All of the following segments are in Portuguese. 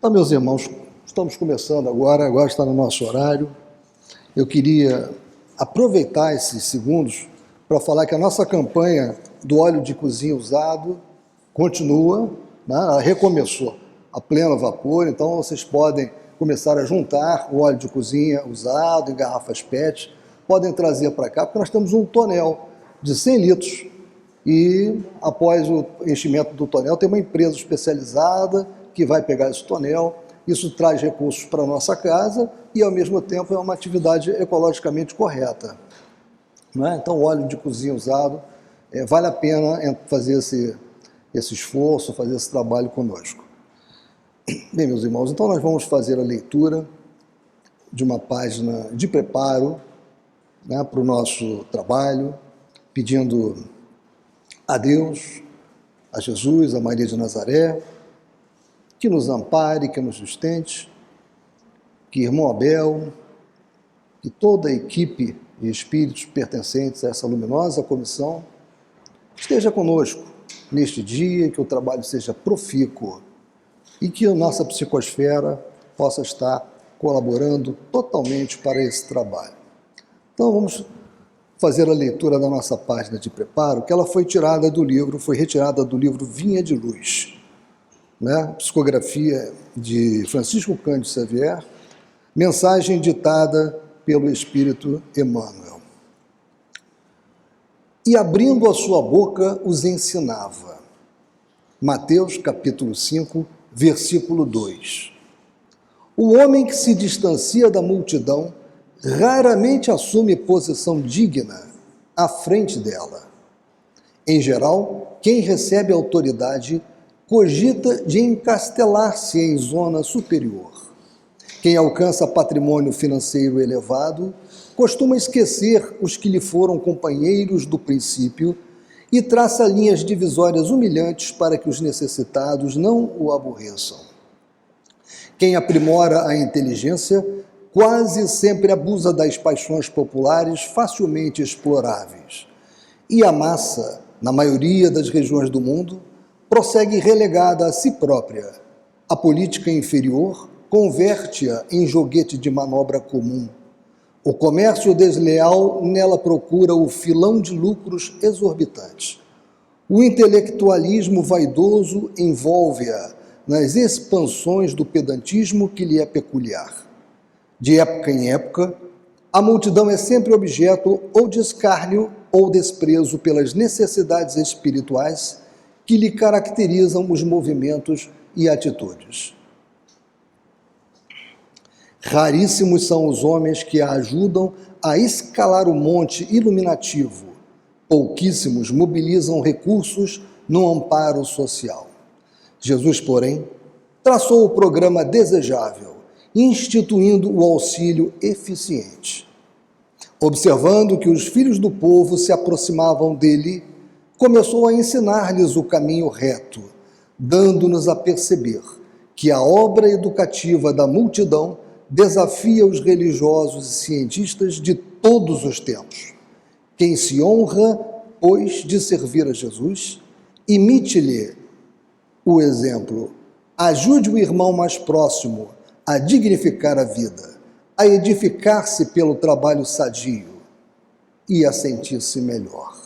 Então, meus irmãos, estamos começando agora está no nosso horário. Eu queria aproveitar esses segundos para falar que a nossa campanha do óleo de cozinha usado continua, né? Ela recomeçou a pleno vapor, então vocês podem começar a juntar o óleo de cozinha usado em garrafas PET, podem trazer para cá, porque nós temos um tonel de 100 litros e após o enchimento do tonel tem uma empresa especializada que vai pegar esse tonel. Isso traz recursos para a nossa casa e, ao mesmo tempo, é uma atividade ecologicamente correta. Não é? Então, o óleo de cozinha usado, vale a pena fazer esse esforço, fazer esse trabalho conosco. Bem, meus irmãos, então nós vamos fazer a leitura de uma página de preparo, né, para o nosso trabalho, pedindo a Deus, a Jesus, a Maria de Nazaré, que nos ampare, que nos sustente, que irmão Abel, que toda a equipe de espíritos pertencentes a essa luminosa comissão esteja conosco neste dia, que o trabalho seja profícuo e que a nossa psicosfera possa estar colaborando totalmente para esse trabalho. Então vamos fazer a leitura da nossa página de preparo, que ela foi retirada do livro Vinha de Luz, né? Psicografia de Francisco Cândido Xavier, mensagem ditada pelo Espírito Emmanuel. E abrindo a sua boca os ensinava. Mateus capítulo 5, versículo 2. O homem que se distancia da multidão raramente assume posição digna à frente dela. Em geral, quem recebe autoridade cogita de encastelar-se em zona superior. Quem alcança patrimônio financeiro elevado costuma esquecer os que lhe foram companheiros do princípio e traça linhas divisórias humilhantes para que os necessitados não o aborreçam. Quem aprimora a inteligência quase sempre abusa das paixões populares facilmente exploráveis. E a massa, na maioria das regiões do mundo, prossegue relegada a si própria. A política inferior converte-a em joguete de manobra comum. O comércio desleal nela procura o filão de lucros exorbitantes. O intelectualismo vaidoso envolve-a nas expansões do pedantismo que lhe é peculiar. De época em época, a multidão é sempre objeto ou de escárnio ou desprezo pelas necessidades espirituais que lhe caracterizam os movimentos e atitudes. Raríssimos são os homens que a ajudam a escalar o monte iluminativo. Pouquíssimos mobilizam recursos no amparo social. Jesus, porém, traçou o programa desejável, instituindo o auxílio eficiente. Observando que os filhos do povo se aproximavam dele, começou a ensinar-lhes o caminho reto, dando-nos a perceber que a obra educativa da multidão desafia os religiosos e cientistas de todos os tempos. Quem se honra, pois, de servir a Jesus, imite-lhe o exemplo, ajude o irmão mais próximo a dignificar a vida, a edificar-se pelo trabalho sadio e a sentir-se melhor.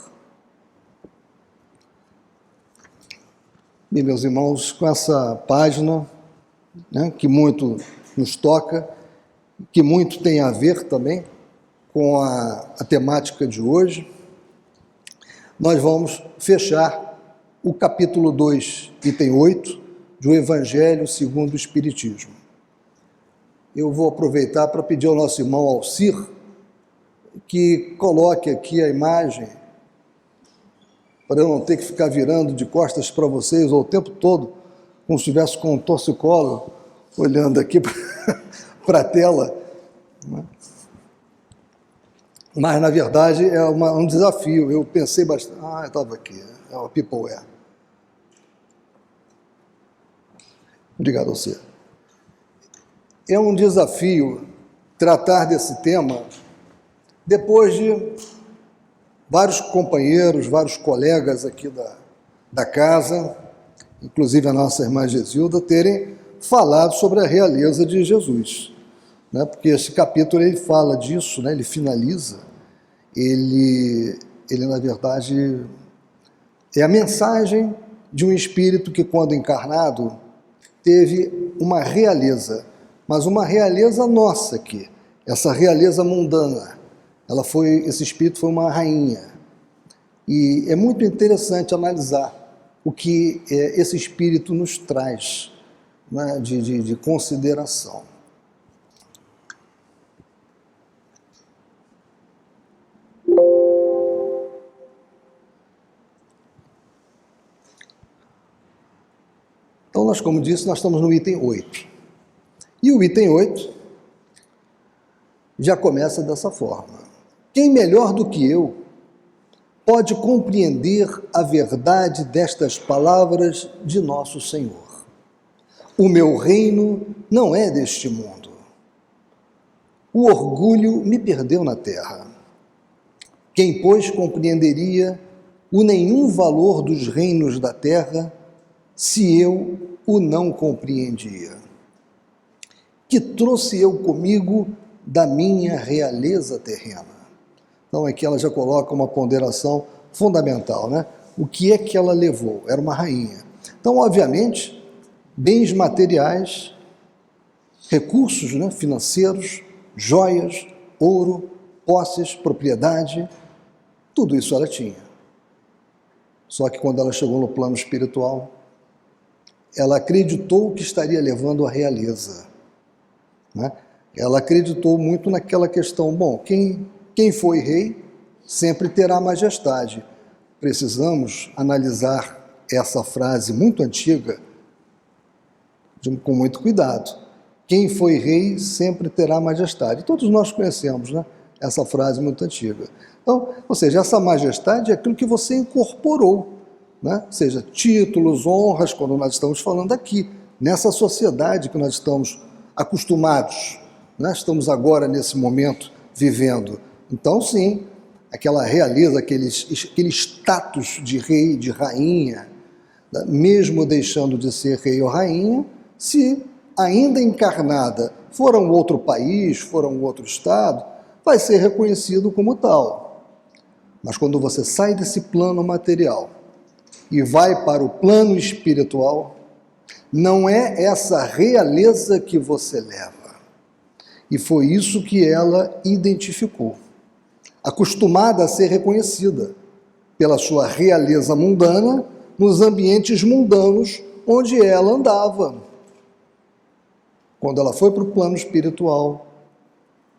E, meus irmãos, com essa página, né, que muito nos toca, que muito tem a ver também com a temática de hoje, nós vamos fechar o capítulo 2, item 8, do Evangelho segundo o Espiritismo. Eu vou aproveitar para pedir ao nosso irmão Alcir que coloque aqui a imagem, para eu não ter que ficar virando de costas para vocês o tempo todo, como se estivesse com um torcicolo, olhando aqui para a tela. Mas, na verdade, é um desafio. Eu pensei bastante... estava aqui. É o Peopleware. Obrigado a você. É um desafio tratar desse tema depois de vários companheiros, vários colegas aqui da casa, inclusive a nossa irmã Gesilda, terem falar sobre a realeza de Jesus, né? Porque esse capítulo ele fala disso, né? Ele finaliza, ele na verdade é a mensagem de um espírito que, quando encarnado, teve uma realeza, mas uma realeza nossa aqui, essa realeza mundana. Esse espírito foi uma rainha. E é muito interessante analisar o que esse espírito nos traz, né, de consideração. Então, nós, como disse, nós estamos no item 8. E o item 8 já começa dessa forma. Quem melhor do que eu pode compreender a verdade destas palavras de nosso Senhor? O meu reino não é deste mundo. O orgulho me perdeu na terra. Quem, pois, compreenderia o nenhum valor dos reinos da terra se eu o não compreendia? Que trouxe eu comigo da minha realeza terrena? Então aqui ela já coloca uma ponderação fundamental, né? O que é que ela levou? Era uma rainha. Então, obviamente, bens materiais, recursos, né, financeiros, joias, ouro, posses, propriedade, tudo isso ela tinha. Só que quando ela chegou no plano espiritual, ela acreditou que estaria levando a realeza, né? Ela acreditou muito naquela questão, bom, quem foi rei sempre terá majestade. Precisamos analisar essa frase muito antiga com muito cuidado. Quem foi rei sempre terá majestade. Todos nós conhecemos, né, essa frase muito antiga. Então, ou seja, essa majestade é aquilo que você incorporou, né? Seja títulos, honras, quando nós estamos falando aqui, nessa sociedade que nós estamos acostumados, né? Estamos agora, nesse momento, vivendo. Então, sim, aquela realeza, aquele status de rei, de rainha, né? Mesmo deixando de ser rei ou rainha, se ainda encarnada for um outro país, for um outro estado, vai ser reconhecido como tal. Mas quando você sai desse plano material e vai para o plano espiritual, não é essa realeza que você leva. E foi isso que ela identificou. Acostumada a ser reconhecida pela sua realeza mundana nos ambientes mundanos onde ela andava. Quando ela foi para o plano espiritual,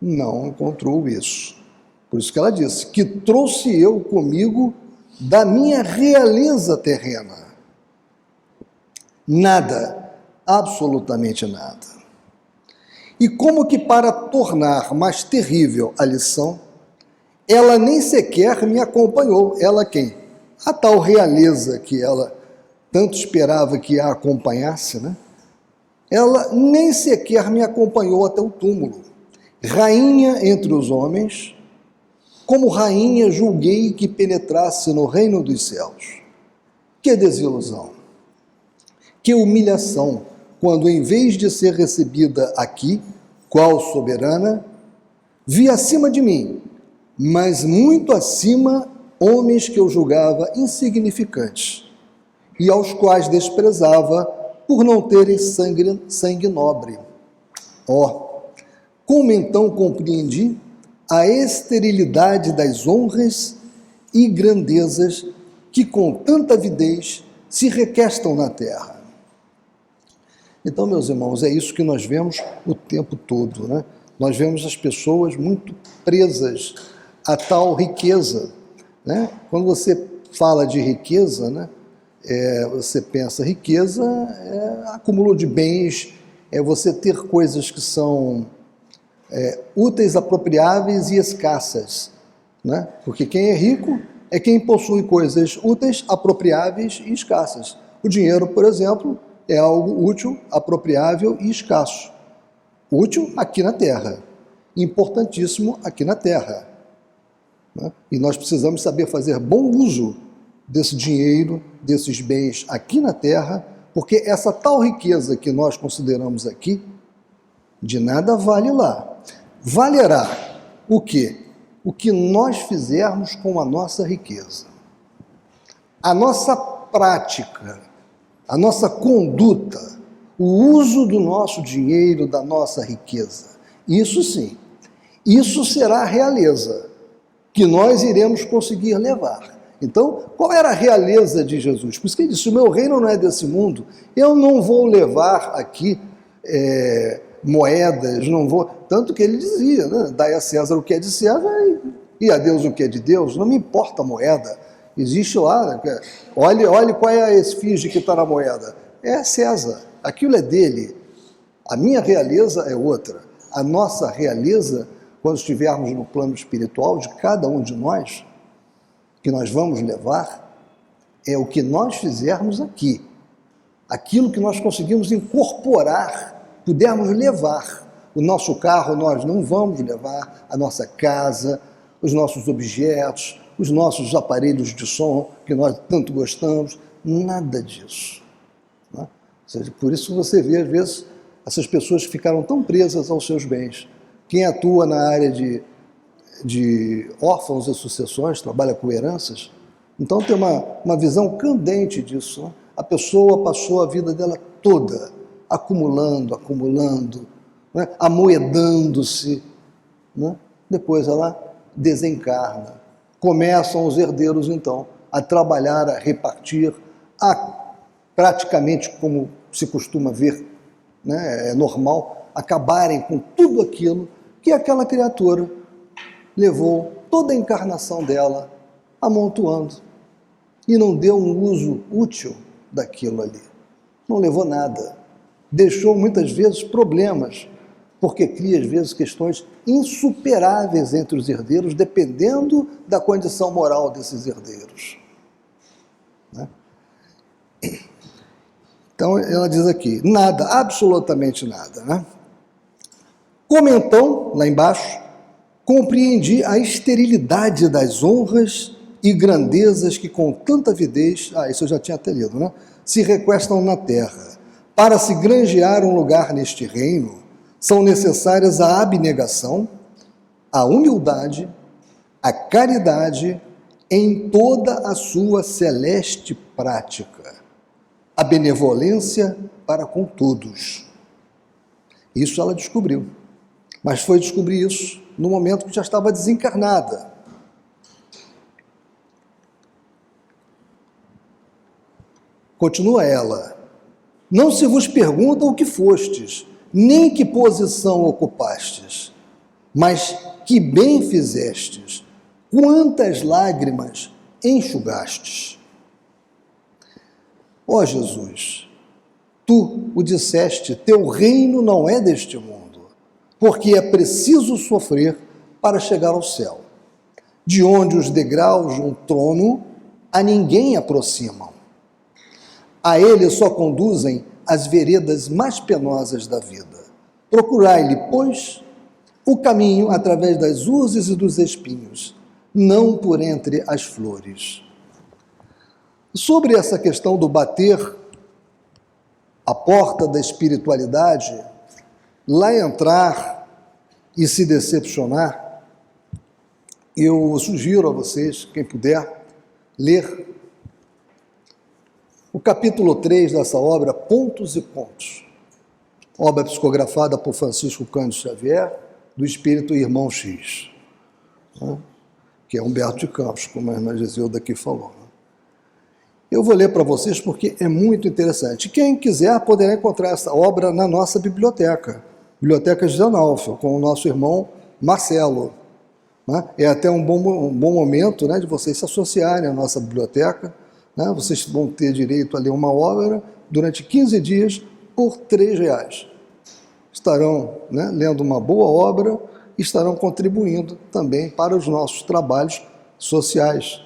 não encontrou isso. Por isso que ela disse, que trouxe eu comigo da minha realeza terrena. Nada, absolutamente nada. E como que para tornar mais terrível a lição, ela nem sequer me acompanhou. Ela quem? A tal realeza que ela tanto esperava que a acompanhasse, né? Ela nem sequer me acompanhou até o túmulo. Rainha entre os homens, como rainha julguei que penetrasse no reino dos céus. Que desilusão! Que humilhação, quando em vez de ser recebida aqui, qual soberana, vi acima de mim, mas muito acima, homens que eu julgava insignificantes, e aos quais desprezava por não terem sangue nobre. Como então compreendi a esterilidade das honras e grandezas que com tanta avidez se requestam na terra. Então, meus irmãos, é isso que nós vemos o tempo todo, né? Nós vemos as pessoas muito presas a tal riqueza, né? Quando você fala de riqueza, né, você pensa, riqueza é acúmulo de bens, é você ter coisas que são úteis, apropriáveis e escassas, né? Porque quem é rico é quem possui coisas úteis, apropriáveis e escassas. O dinheiro, por exemplo, é algo útil, apropriável e escasso. Útil aqui na Terra, importantíssimo aqui na Terra, né? E nós precisamos saber fazer bom uso desse dinheiro, desses bens aqui na Terra, Porque essa tal riqueza que nós consideramos aqui, de nada vale lá. Valerá o quê? O que nós fizermos com a nossa riqueza. A nossa prática, a nossa conduta, o uso do nosso dinheiro, da nossa riqueza. Isso sim, isso será a realeza que nós iremos conseguir levar. Então, qual era a realeza de Jesus? Por isso que ele disse, o meu reino não é desse mundo, eu não vou levar aqui moedas, não vou... Tanto que ele dizia, né? Dai a César o que é de César e a Deus o que é de Deus, não me importa a moeda. Existe lá, olhe qual é a esfinge que está na moeda. É César, aquilo é dele. A minha realeza é outra. A nossa realeza, quando estivermos no plano espiritual de cada um de nós, que nós vamos levar, é o que nós fizermos aqui. Aquilo que nós conseguimos incorporar, pudermos levar. O nosso carro nós não vamos levar, a nossa casa, os nossos objetos, os nossos aparelhos de som, que nós tanto gostamos, nada disso. Né? Ou seja, por isso você vê, às vezes, essas pessoas que ficaram tão presas aos seus bens. Quem atua na área de órfãos e sucessões, trabalha com heranças, então tem uma visão candente disso. Né? A pessoa passou a vida dela toda acumulando, né? Amoedando-se, né? Depois ela desencarna. Começam os herdeiros, então, a trabalhar, a repartir, a praticamente, como se costuma ver, né? É normal, acabarem com tudo aquilo que aquela criatura levou toda a encarnação dela amontoando e não deu um uso útil daquilo ali. Não levou nada. Deixou muitas vezes problemas, porque cria às vezes questões insuperáveis entre os herdeiros, dependendo da condição moral desses herdeiros. Né? Então ela diz aqui, nada, absolutamente nada. Né? Como então, lá embaixo, compreendi a esterilidade das honras e grandezas que com tanta avidez, isso eu já tinha até lido, né? Se requestam na terra. Para se granjear um lugar neste reino, são necessárias a abnegação, a humildade, a caridade em toda a sua celeste prática, a benevolência para com todos. Isso ela descobriu, mas foi descobrir isso no momento que já estava desencarnada. Continua ela, não se vos pergunta o que fostes, nem que posição ocupastes, mas que bem fizestes, quantas lágrimas enxugastes. Ó Jesus, tu o disseste, teu reino não é deste mundo, porque é preciso sofrer para chegar ao céu, de onde os degraus de um trono a ninguém aproximam. A ele só conduzem as veredas mais penosas da vida. Procurai-lhe, pois, o caminho através das urzes e dos espinhos, não por entre as flores. Sobre essa questão do bater a porta da espiritualidade, lá entrar e se decepcionar, eu sugiro a vocês, quem puder, ler o capítulo 3 dessa obra, Pontos e Pontos, obra psicografada por Francisco Cândido Xavier, do Espírito Irmão X, né? Que é Humberto de Campos, como a irmã Gisilda aqui falou. Eu vou ler para vocês porque é muito interessante. Quem quiser poderá encontrar essa obra na nossa biblioteca, Biblioteca de Analfo, com o nosso irmão Marcelo. Né? É até um bom momento, né, de vocês se associarem à nossa biblioteca. Né? Vocês vão ter direito a ler uma obra durante 15 dias por R$3. Estarão, né, lendo uma boa obra e estarão contribuindo também para os nossos trabalhos sociais.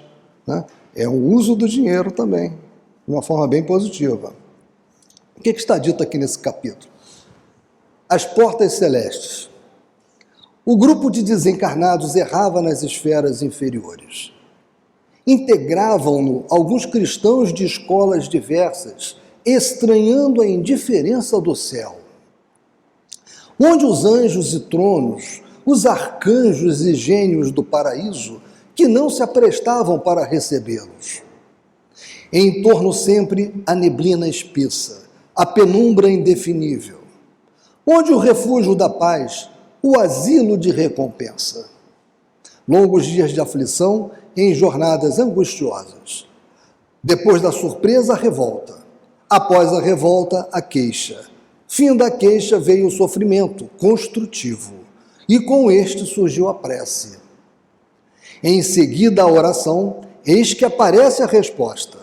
Né? É o uso do dinheiro também, de uma forma bem positiva. O que está dito aqui nesse capítulo? As portas celestes. O grupo de desencarnados errava nas esferas inferiores. Integravam-no alguns cristãos de escolas diversas estranhando a indiferença do céu, onde os anjos e tronos, os arcanjos e gênios do paraíso, que não se aprestavam para recebê-los. Em torno sempre a neblina espessa, a penumbra indefinível, onde o refúgio da paz, o asilo de recompensa. Longos dias de aflição em jornadas angustiosas. Depois da surpresa, a revolta. Após a revolta, a queixa. Fim da queixa veio o sofrimento construtivo. E com este surgiu a prece. Em seguida, a oração, eis que aparece a resposta.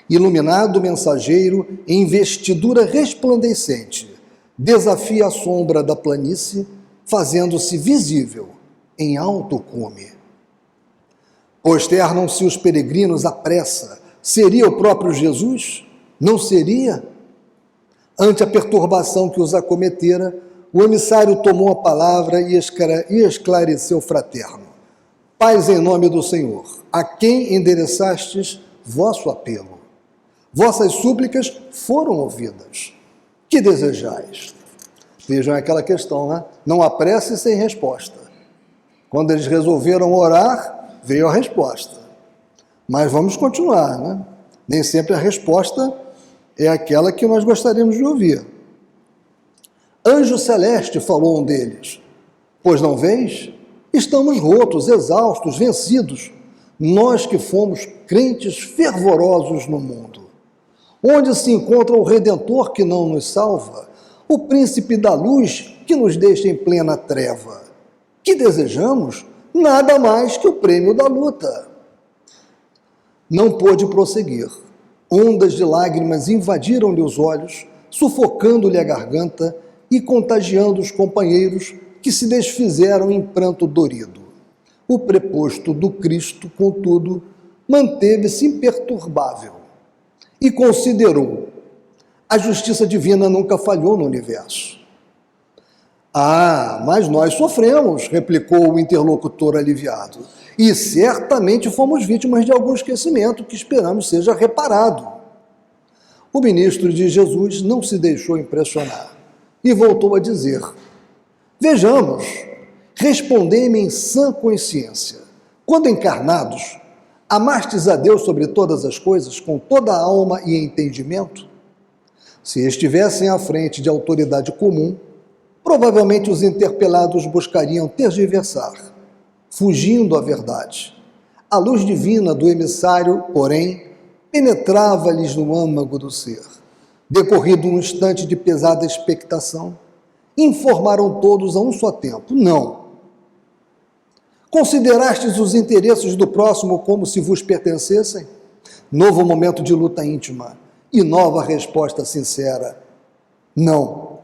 Iluminado o mensageiro em vestidura resplandecente, desafia a sombra da planície, fazendo-se visível em alto cume. Posternam-se os peregrinos à pressa. Seria o próprio Jesus? Não seria? Ante a perturbação que os acometera, o emissário tomou a palavra e esclareceu fraterno. Paz em nome do Senhor, a quem endereçastes vosso apelo. Vossas súplicas foram ouvidas. Que desejais? Vejam aquela questão, né? Não há prece sem resposta. Quando eles resolveram orar, veio a resposta. Mas vamos continuar, né? Nem sempre a resposta é aquela que nós gostaríamos de ouvir. Anjo celeste, falou um deles. Pois não vês? Estamos rotos, exaustos, vencidos. Nós que fomos crentes fervorosos no mundo. Onde se encontra o Redentor que não nos salva? O príncipe da luz que nos deixa em plena treva. Que desejamos? Nada mais que o prêmio da luta. Não pôde prosseguir. Ondas de lágrimas invadiram-lhe os olhos, sufocando-lhe a garganta e contagiando os companheiros que se desfizeram em pranto dorido. O preposto do Cristo, contudo, manteve-se imperturbável e considerou: a justiça divina nunca falhou no universo. Ah, mas nós sofremos, replicou o interlocutor aliviado, e certamente fomos vítimas de algum esquecimento que esperamos seja reparado. O ministro de Jesus não se deixou impressionar e voltou a dizer: vejamos, respondei-me em sã consciência. Quando encarnados, amastes a Deus sobre todas as coisas, com toda a alma e entendimento? Se estivessem à frente de autoridade comum, provavelmente os interpelados buscariam tergiversar, fugindo à verdade. A luz divina do emissário, porém, penetrava-lhes no âmago do ser. Decorrido um instante de pesada expectação, informaram todos a um só tempo: não. Considerastes os interesses do próximo como se vos pertencessem? Novo momento de luta íntima e nova resposta sincera: não.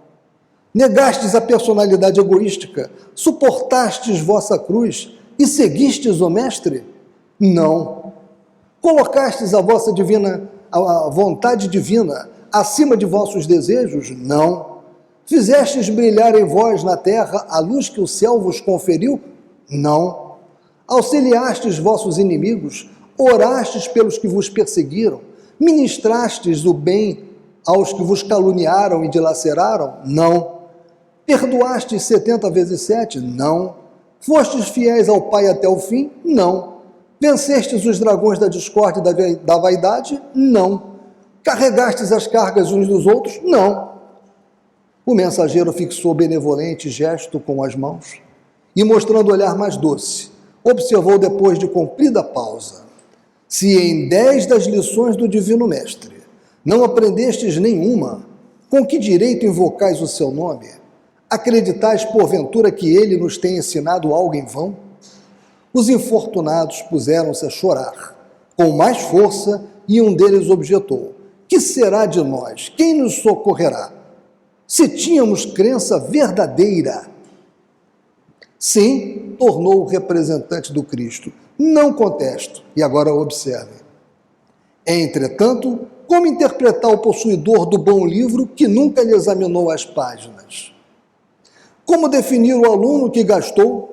Negastes a personalidade egoística, suportastes vossa cruz e seguistes o Mestre? Não. Colocastes a vossa a vontade divina acima de vossos desejos? Não. Fizestes brilhar em vós na terra a luz que o céu vos conferiu? Não. Auxiliastes vossos inimigos? Orastes pelos que vos perseguiram? Ministrastes o bem aos que vos caluniaram e dilaceraram? Não. Perdoastes 70 vezes 7? Não. Fostes fiéis ao Pai até o fim? Não. Vencestes os dragões da discórdia e da vaidade? Não. Carregastes as cargas uns dos outros? Não. O mensageiro fixou benevolente gesto com as mãos e, mostrando o olhar mais doce, observou depois de cumprida pausa: se em 10 das lições do Divino Mestre não aprendestes nenhuma, com que direito invocais o seu nome? Acreditais, porventura, que ele nos tem ensinado algo em vão? Os infortunados puseram-se a chorar, com mais força, e um deles objetou: que será de nós? Quem nos socorrerá? Se tínhamos crença verdadeira. Sim, tornou o representante do Cristo, não contesto. E agora observe. Entretanto, como interpretar o possuidor do bom livro que nunca lhe examinou as páginas? Como definir o aluno que gastou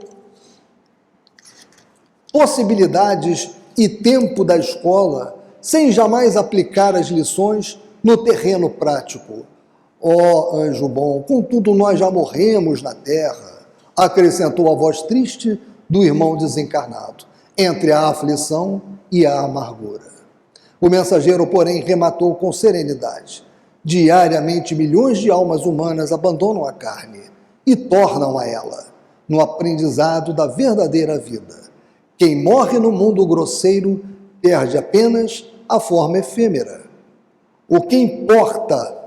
possibilidades e tempo da escola sem jamais aplicar as lições no terreno prático. Ó anjo bom, contudo nós já morremos na terra, acrescentou a voz triste do irmão desencarnado, entre a aflição e a amargura. O mensageiro, porém, rematou com serenidade. Diariamente, milhões de almas humanas abandonam a carne e tornam a ela, no aprendizado da verdadeira vida. Quem morre no mundo grosseiro perde apenas a forma efêmera. O que importa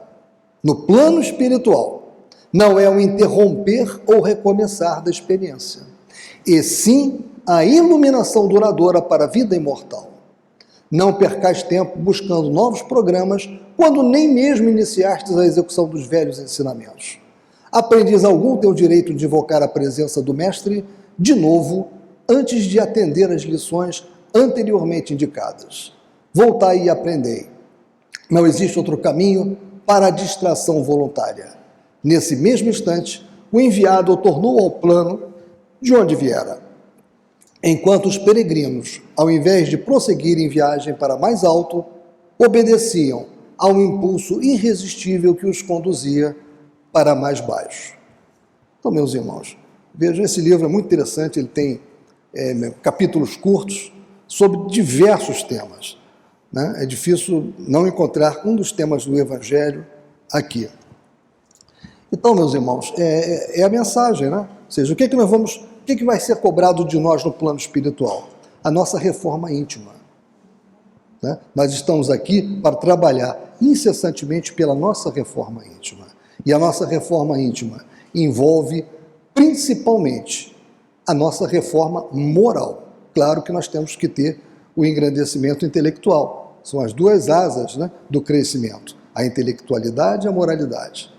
no plano espiritual não é o interromper ou recomeçar da experiência, e sim a iluminação duradoura para a vida imortal. Não percais tempo buscando novos programas quando nem mesmo iniciastes a execução dos velhos ensinamentos. Aprendiz algum tem o direito de invocar a presença do Mestre de novo antes de atender às lições anteriormente indicadas. Voltai e aprendei. Não existe outro caminho para a distração voluntária. Nesse mesmo instante, o enviado tornou ao plano de onde viera. Enquanto os peregrinos, ao invés de prosseguir em viagem para mais alto, obedeciam ao impulso irresistível que os conduzia para mais baixo. Então, meus irmãos, vejam, esse livro é muito interessante, ele tem capítulos curtos sobre diversos temas, né? É difícil não encontrar um dos temas do Evangelho aqui. Então, meus irmãos, é a mensagem, né? Ou seja, o que vai ser cobrado de nós no plano espiritual? A nossa reforma íntima, né? Nós estamos aqui para trabalhar incessantemente pela nossa reforma íntima. E a nossa reforma íntima envolve principalmente a nossa reforma moral. Claro que nós temos que ter o engrandecimento intelectual. São as duas asas, né, do crescimento, a intelectualidade e a moralidade.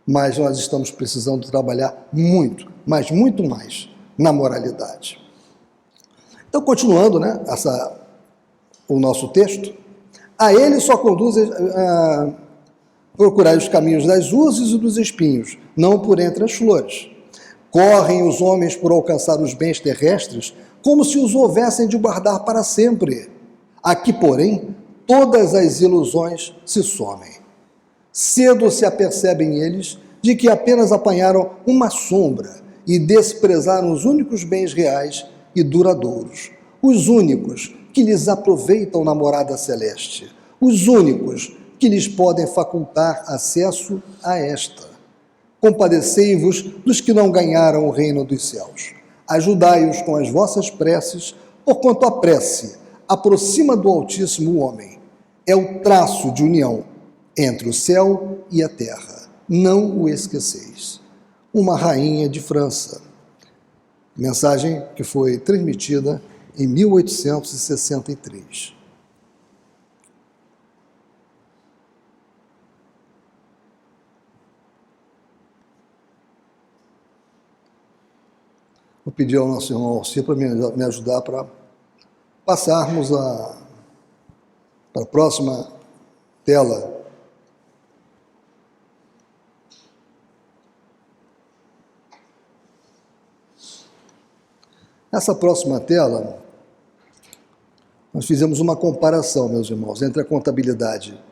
Mas nós estamos precisando trabalhar muito, mas muito mais, na moralidade. Então, continuando, né, o nosso texto, a ele só conduz a procurar os caminhos das urzes e dos espinhos, não por entre as flores. Correm os homens por alcançar os bens terrestres, como se os houvessem de guardar para sempre. Aqui, porém, todas as ilusões se somem. Cedo se apercebem eles de que apenas apanharam uma sombra e desprezaram os únicos bens reais e duradouros, os únicos que lhes aproveitam na morada celeste, os únicos que lhes podem facultar acesso a esta. Compadecei-vos dos que não ganharam o reino dos céus. Ajudai-os com as vossas preces, porquanto a prece aproxima do Altíssimo o homem. É o traço de união entre o céu e a terra. Não o esqueceis. Uma rainha de França. Mensagem que foi transmitida em 1863. Vou pedir ao nosso irmão Alcir para me ajudar para passarmos para a próxima tela. Nessa próxima tela, nós fizemos uma comparação, meus irmãos, entre a contabilidade,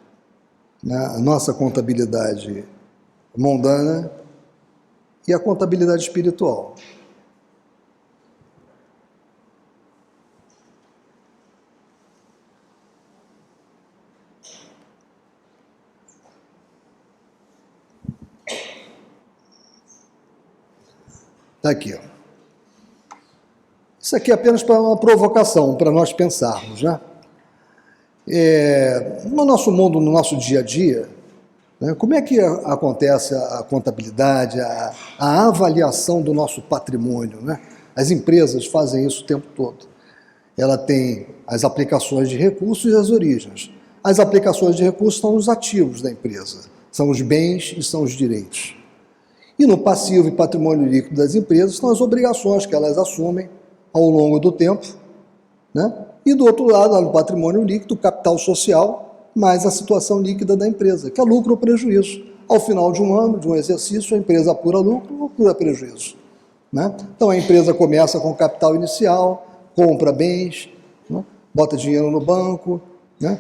né, a nossa contabilidade mundana e a contabilidade espiritual. Está aqui, ó. Isso aqui é apenas para uma provocação, para nós pensarmos, né? No nosso mundo, no nosso dia a dia, né, como é que acontece a contabilidade, a avaliação do nosso patrimônio, né? As empresas fazem isso o tempo todo. Ela tem as aplicações de recursos e as origens. As aplicações de recursos são os ativos da empresa, são os bens e são os direitos. E no passivo e patrimônio líquido das empresas são as obrigações que elas assumem ao longo do tempo, né? E do outro lado, no patrimônio líquido, o capital social, mais a situação líquida da empresa, que é lucro ou prejuízo. Ao final de um ano, de um exercício, a empresa apura lucro ou apura prejuízo, né? Então a empresa começa com capital inicial, compra bens, né? Bota dinheiro no banco, né?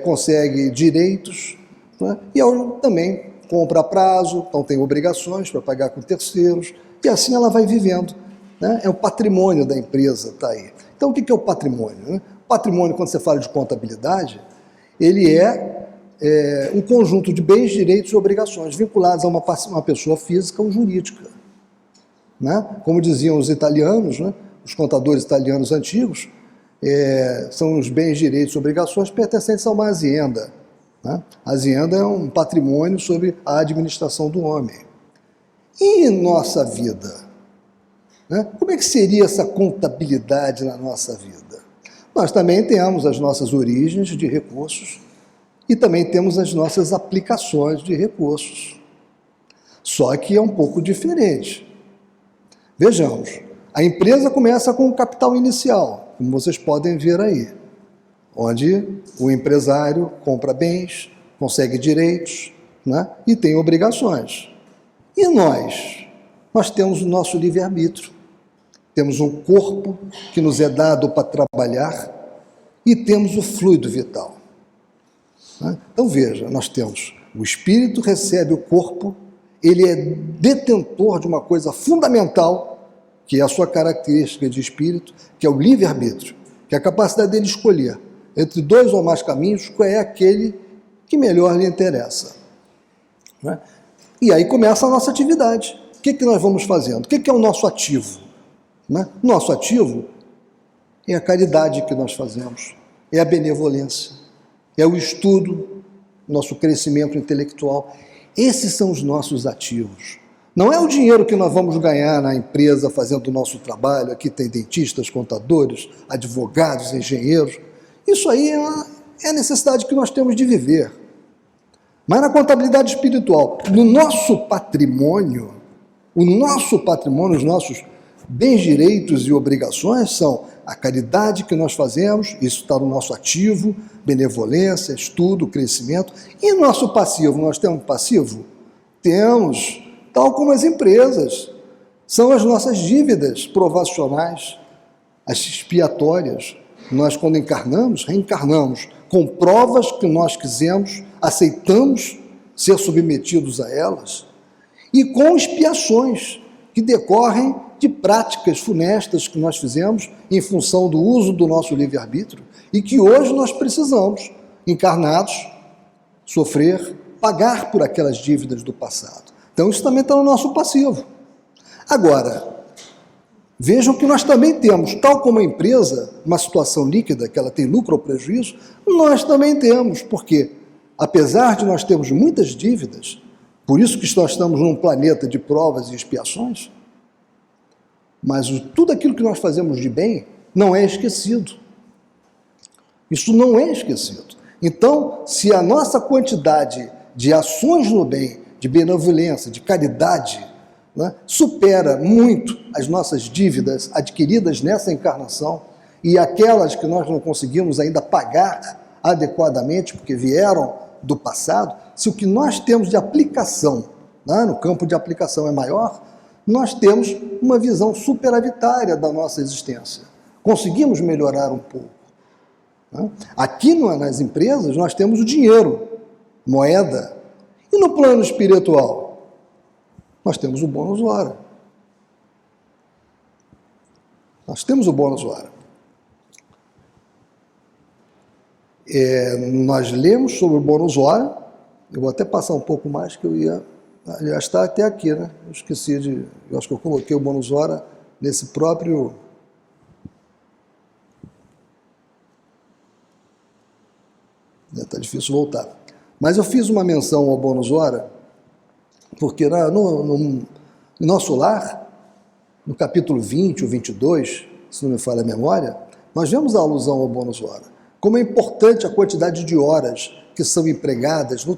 Consegue direitos, né? E ela também compra a prazo, então tem obrigações para pagar com terceiros, e assim ela vai vivendo, né? É o patrimônio da empresa, está aí. Então, o que é o patrimônio, né? O patrimônio, quando você fala de contabilidade, ele é um conjunto de bens, direitos e obrigações vinculados a uma pessoa física ou jurídica, né? Como diziam os italianos, né? Os contadores italianos antigos, são os bens, direitos e obrigações pertencentes a uma azienda, né? A azienda é um patrimônio sobre a administração do homem. E em nossa vida, né? Como é que seria essa contabilidade na nossa vida? Nós também temos as nossas origens de recursos e também temos as nossas aplicações de recursos. Só que é um pouco diferente. Vejamos, a empresa começa com o capital inicial, como vocês podem ver aí, onde o empresário compra bens, consegue direitos, né, e tem obrigações. E nós? Nós temos o nosso livre-arbítrio. Temos um corpo que nos é dado para trabalhar e temos o fluido vital. Então veja, nós temos o espírito recebe o corpo, ele é detentor de uma coisa fundamental, que é a sua característica de espírito, que é o livre-arbítrio, que é a capacidade dele escolher entre dois ou mais caminhos qual é aquele que melhor lhe interessa. Né? E aí começa a nossa atividade. O que nós vamos fazendo? O que é o nosso ativo? Né? Nosso ativo é a caridade que nós fazemos, é a benevolência, é o estudo, nosso crescimento intelectual. Esses são os nossos ativos. Não é o dinheiro que nós vamos ganhar na empresa fazendo o nosso trabalho. Aqui tem dentistas, contadores, advogados, engenheiros. Isso aí é a necessidade que nós temos de viver. Mas na contabilidade espiritual, no nosso patrimônio, os nossos bens, direitos e obrigações são a caridade que nós fazemos, isso está no nosso ativo, benevolência, estudo, crescimento. E nosso passivo, nós temos passivo? Temos, tal como as empresas. São as nossas dívidas provacionais, as expiatórias. Nós, quando encarnamos, reencarnamos com provas que nós quisemos, aceitamos ser submetidos a elas, e com expiações que decorrem de práticas funestas que nós fizemos em função do uso do nosso livre-arbítrio e que hoje nós precisamos, encarnados, sofrer, pagar por aquelas dívidas do passado. Então isso também está no nosso passivo. Agora, vejam que nós também temos, tal como a empresa, uma situação líquida, que ela tem lucro ou prejuízo, nós também temos, porque apesar de nós termos muitas dívidas, por isso que nós estamos num planeta de provas e expiações, mas tudo aquilo que nós fazemos de bem não é esquecido. Isso não é esquecido. Então, se a nossa quantidade de ações no bem, de benevolência, de caridade, né, supera muito as nossas dívidas adquiridas nessa encarnação e aquelas que nós não conseguimos ainda pagar adequadamente, porque vieram do passado, se o que nós temos de aplicação, né, no campo de aplicação é maior, nós temos uma visão superavitária da nossa existência. Conseguimos melhorar um pouco. Né? Aqui nas empresas nós temos o dinheiro, moeda, e no plano espiritual nós temos o bônus hora. Nós temos o bônus hora. Nós lemos sobre o bônus hora, eu vou até passar um pouco mais, que eu ia, aliás, está até aqui, né? Eu esqueci eu acho que eu coloquei o bônus hora nesse próprio... Está difícil voltar. Mas eu fiz uma menção ao bônus hora, porque no nosso lar, no capítulo 20 ou 22, se não me falha a memória, nós vemos a alusão ao bônus hora. Como é importante a quantidade de horas que são empregadas no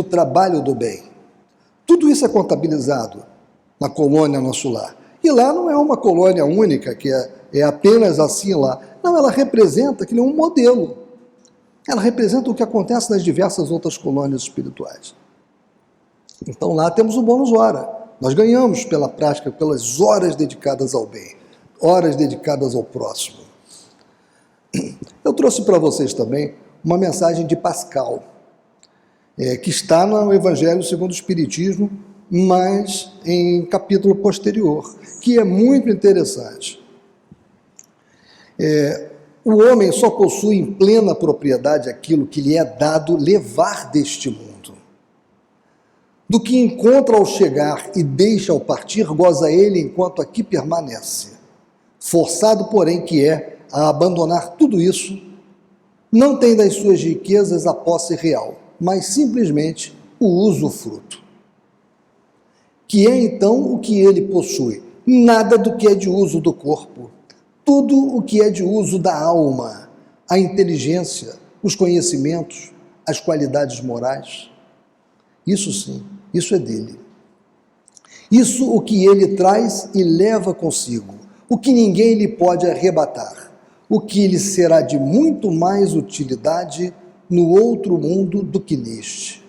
trabalho do bem. Tudo isso é contabilizado na colônia Nosso Lar. E lá não é uma colônia única, que é apenas assim lá. Não, ela representa aquele um modelo. Ela representa o que acontece nas diversas outras colônias espirituais. Então lá temos o bônus hora. Nós ganhamos pela prática, pelas horas dedicadas ao bem, horas dedicadas ao próximo. Eu trouxe para vocês também uma mensagem de Pascal. que está no Evangelho segundo o Espiritismo, mas em capítulo posterior, que é muito interessante. O homem só possui em plena propriedade aquilo que lhe é dado levar deste mundo. Do que encontra ao chegar e deixa ao partir, goza ele enquanto aqui permanece. Forçado, porém, que é a abandonar tudo isso, não tem das suas riquezas a posse real, mas simplesmente o usufruto. Que é então o que ele possui? Nada do que é de uso do corpo, tudo o que é de uso da alma, a inteligência, os conhecimentos, as qualidades morais. Isso sim, isso é dele. Isso o que ele traz e leva consigo, o que ninguém lhe pode arrebatar, o que lhe será de muito mais utilidade no outro mundo do que neste.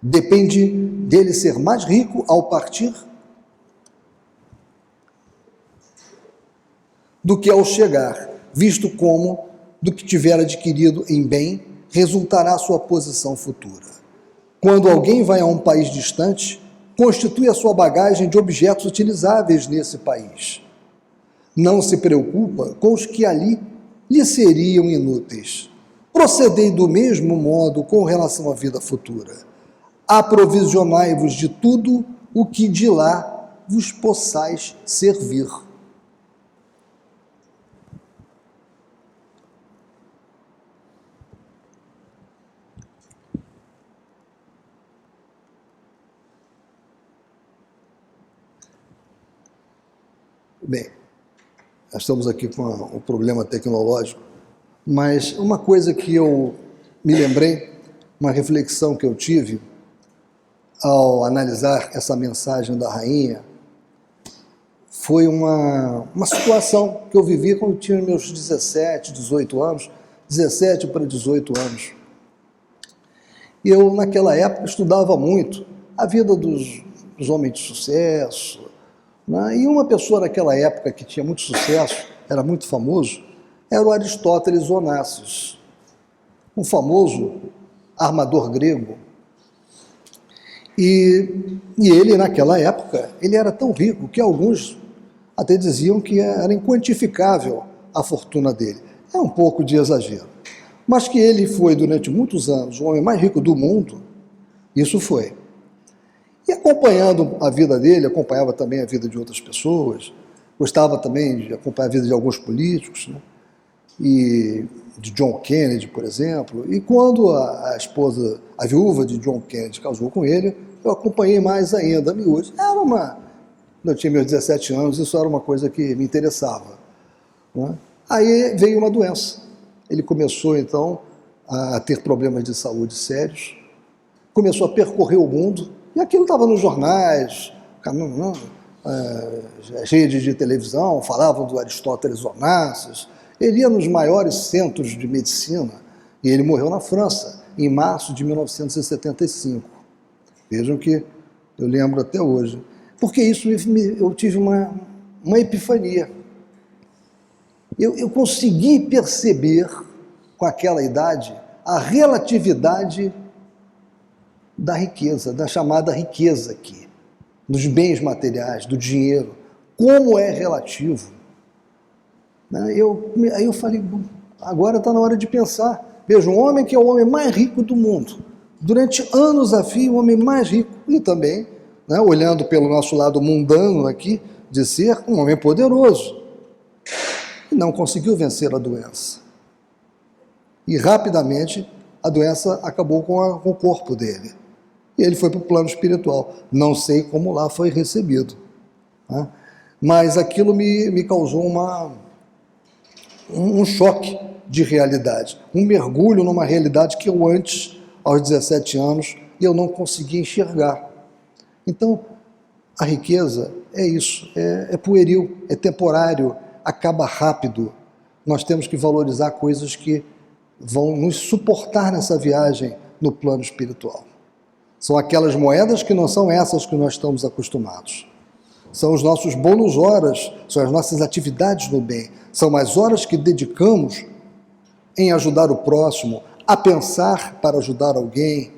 Depende dele ser mais rico ao partir do que ao chegar, visto como, do que tiver adquirido em bem, resultará sua posição futura. Quando alguém vai a um país distante, constitui a sua bagagem de objetos utilizáveis nesse país. Não se preocupa com os que ali lhe seriam inúteis. Procedei do mesmo modo com relação à vida futura. Aprovisionai-vos de tudo o que de lá vos possais servir. Bem, nós estamos aqui com um problema tecnológico, mas uma coisa que eu me lembrei, uma reflexão que eu tive ao analisar essa mensagem da rainha, foi uma situação que eu vivi quando eu tinha meus 17, 18 anos, 17 para 18 anos. Eu, naquela época, estudava muito a vida dos homens de sucesso, né? E uma pessoa naquela época que tinha muito sucesso, era muito famoso, era o Aristóteles Onassis, um famoso armador grego. E ele, naquela época, ele era tão rico que alguns até diziam que era inquantificável a fortuna dele. É um pouco de exagero. Mas que ele foi, durante muitos anos, o homem mais rico do mundo, isso foi. E acompanhando a vida dele, acompanhava também a vida de outras pessoas, gostava também de acompanhar a vida de alguns políticos, né? E de John Kennedy, por exemplo. E quando a esposa, a viúva de John Kennedy casou com ele, eu acompanhei mais ainda, a miúde. Quando eu tinha meus 17 anos, isso era uma coisa que me interessava, né? Aí veio uma doença. Ele começou, então, a ter problemas de saúde sérios, começou a percorrer o mundo, e aquilo estava nos jornais, redes de televisão, falavam do Aristóteles Onassis. Ele ia nos maiores centros de medicina, e ele morreu na França, em março de 1975. Vejam que eu lembro até hoje. Porque isso eu tive uma epifania. Eu consegui perceber, com aquela idade, a relatividade da riqueza, da chamada riqueza aqui, dos bens materiais, do dinheiro, como é relativo. Aí eu falei, agora está na hora de pensar. Veja, um homem que é o homem mais rico do mundo, durante anos a fio, o homem mais rico, e também, né, olhando pelo nosso lado mundano aqui, de ser um homem poderoso, e não conseguiu vencer a doença. E rapidamente a doença acabou com o corpo dele. E ele foi para o plano espiritual. Não sei como lá foi recebido, né? Mas aquilo me causou um choque de realidade, um mergulho numa realidade que eu antes, aos 17 anos, eu não conseguia enxergar. Então, a riqueza é isso, é pueril, é temporário, acaba rápido. Nós temos que valorizar coisas que vão nos suportar nessa viagem no plano espiritual. São aquelas moedas que não são essas que nós estamos acostumados. São os nossos bônus horas, são as nossas atividades no bem, são as horas que dedicamos em ajudar o próximo, a pensar para ajudar alguém,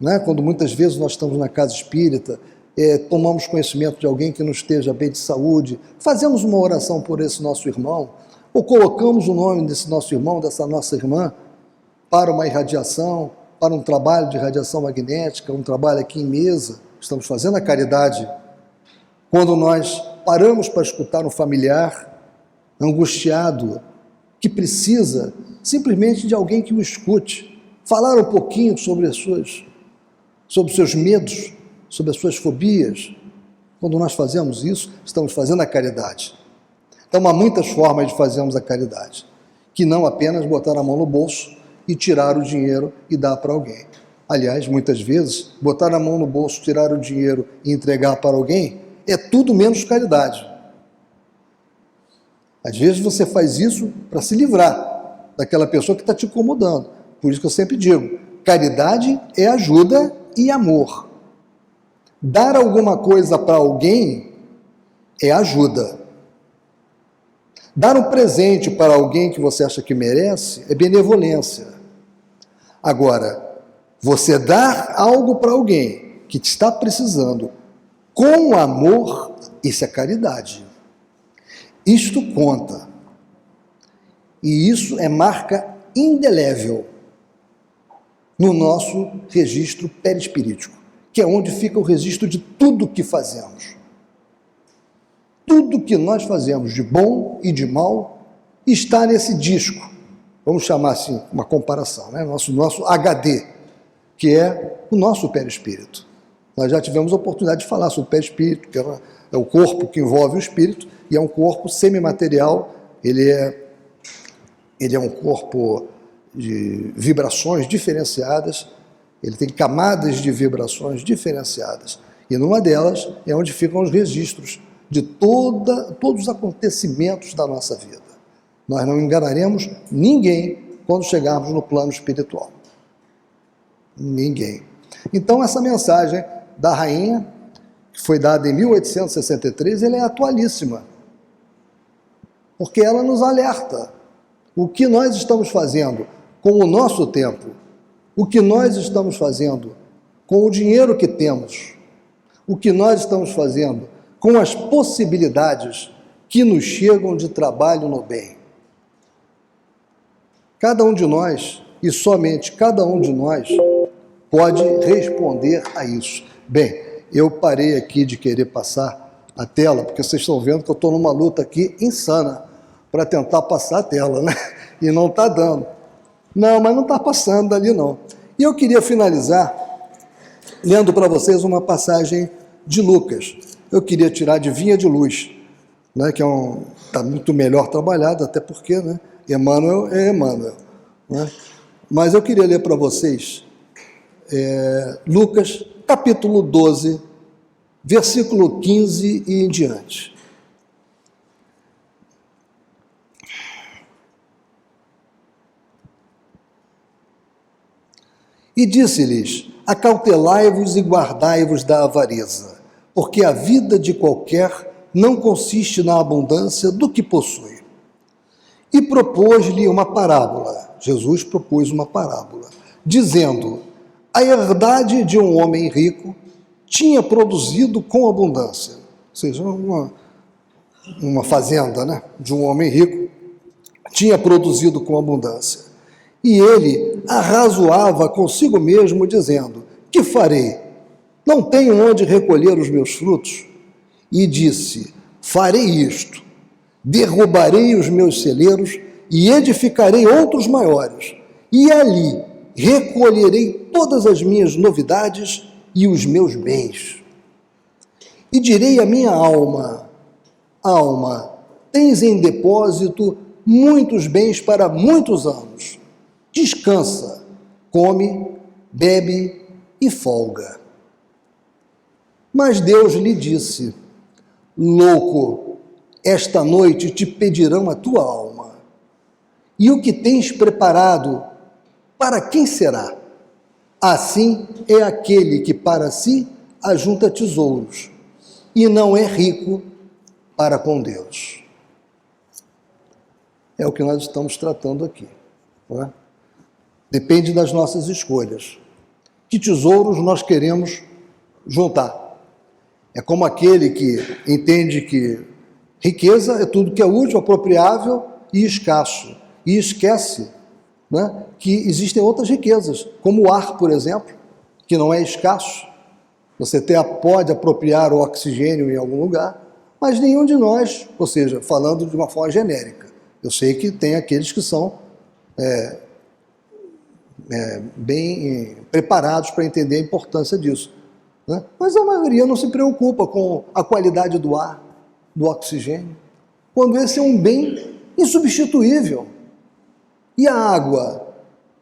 né? Quando muitas vezes nós estamos na casa espírita, tomamos conhecimento de alguém que não esteja bem de saúde, fazemos uma oração por esse nosso irmão, ou colocamos o nome desse nosso irmão, dessa nossa irmã, para uma irradiação, para um trabalho de radiação magnética, um trabalho aqui em mesa, estamos fazendo a caridade. Quando nós paramos para escutar um familiar angustiado, que precisa simplesmente de alguém que o escute, falar um pouquinho sobre os seus medos, sobre as suas fobias. Quando nós fazemos isso, estamos fazendo a caridade. Então há muitas formas de fazermos a caridade, que não apenas botar a mão no bolso e tirar o dinheiro e dar para alguém. Aliás, muitas vezes, botar a mão no bolso, tirar o dinheiro e entregar para alguém é tudo menos caridade. Às vezes você faz isso para se livrar daquela pessoa que está te incomodando. Por isso que eu sempre digo, caridade é ajuda e amor. Dar alguma coisa para alguém é ajuda. Dar um presente para alguém que você acha que merece é benevolência. Agora, você dar algo para alguém que te está precisando com amor, isso é caridade. Isto conta. E isso é marca indelével no nosso registro perispirítico, que é onde fica o registro de tudo que fazemos. Tudo que nós fazemos de bom e de mal está nesse disco. Vamos chamar assim, uma comparação, né? Nosso HD, que é o nosso perispírito. Nós já tivemos a oportunidade de falar sobre o perispírito, que é o corpo que envolve o espírito, e é um corpo semimaterial, ele é um corpo de vibrações diferenciadas, ele tem camadas de vibrações diferenciadas, e numa delas é onde ficam os registros de todos os acontecimentos da nossa vida. Nós não enganaremos ninguém quando chegarmos no plano espiritual. Ninguém. Então essa mensagem da rainha, que foi dada em 1863, ela é atualíssima, porque ela nos alerta. O que nós estamos fazendo com o nosso tempo, o que nós estamos fazendo com o dinheiro que temos, o que nós estamos fazendo com as possibilidades que nos chegam de trabalho no bem. Cada um de nós, e somente cada um de nós, pode responder a isso. Bem, eu parei aqui de querer passar a tela, porque vocês estão vendo que eu estou numa luta aqui insana para tentar passar a tela, né? E não está dando. Não, mas não está passando dali não. E eu queria finalizar lendo para vocês uma passagem de Lucas. Eu queria tirar de Vinha de Luz, né, que está muito melhor trabalhado, até porque, né, Emmanuel é Emmanuel. Né? Mas eu queria ler para vocês Lucas, capítulo 12, versículo 15 e em diante. E disse-lhes: acautelai-vos e guardai-vos da avareza, porque a vida de qualquer não consiste na abundância do que possui. E propôs-lhe uma parábola. Jesus propôs uma parábola, dizendo: a herdade de um homem rico tinha produzido com abundância. Ou seja, uma fazenda, né, de um homem rico tinha produzido com abundância. E ele arrazoava consigo mesmo, dizendo: que farei? Não tenho onde recolher os meus frutos? E disse: farei isto, derrubarei os meus celeiros e edificarei outros maiores, e ali recolherei todas as minhas novidades e os meus bens. E direi à minha alma: alma, tens em depósito muitos bens para muitos anos. Descansa, come, bebe e folga. Mas Deus lhe disse: louco, esta noite te pedirão a tua alma. E o que tens preparado, para quem será? Assim é aquele que para si ajunta tesouros e não é rico para com Deus. É o que nós estamos tratando aqui. Não é? Depende das nossas escolhas. que tesouros nós queremos juntar. É como aquele que entende que riqueza é tudo que é útil, apropriável e escasso, e esquece, né, que existem outras riquezas, como o ar, por exemplo, que não é escasso. Você até pode apropriar o oxigênio em algum lugar, mas nenhum de nós, ou seja, falando de uma forma genérica, eu sei que tem aqueles que são bem preparados para entender a importância disso, né? Mas a maioria não se preocupa com a qualidade do ar, do oxigênio, quando esse é um bem insubstituível. E a água,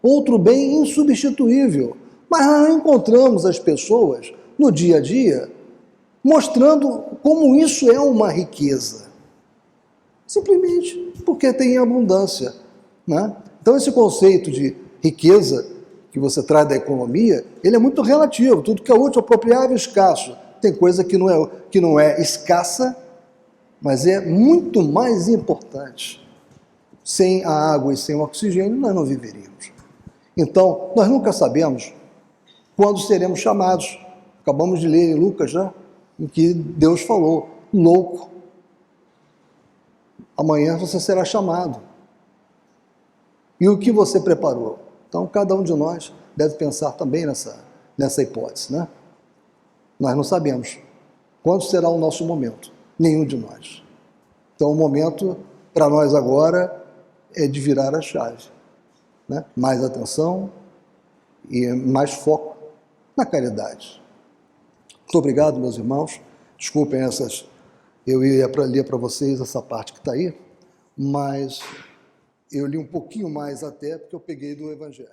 outro bem insubstituível. Mas nós não encontramos as pessoas no dia a dia mostrando como isso é uma riqueza. Simplesmente porque tem abundância, né? Então esse conceito de riqueza que você traz da economia, ele é muito relativo, tudo que é útil, apropriável e escasso. Tem coisa que não é escassa, mas é muito mais importante. Sem a água e sem o oxigênio, nós não viveríamos. Então, nós nunca sabemos quando seremos chamados. Acabamos de ler em Lucas, né, em que Deus falou, louco, amanhã você será chamado. E o que você preparou? Então, cada um de nós deve pensar também nessa hipótese, né? Nós não sabemos quando será o nosso momento, nenhum de nós. Então, o momento para nós agora é de virar a chave, né? Mais atenção e mais foco na caridade. Muito obrigado, meus irmãos. Desculpem eu ia ler para vocês essa parte que está aí, mas eu li um pouquinho mais até porque eu peguei do Evangelho.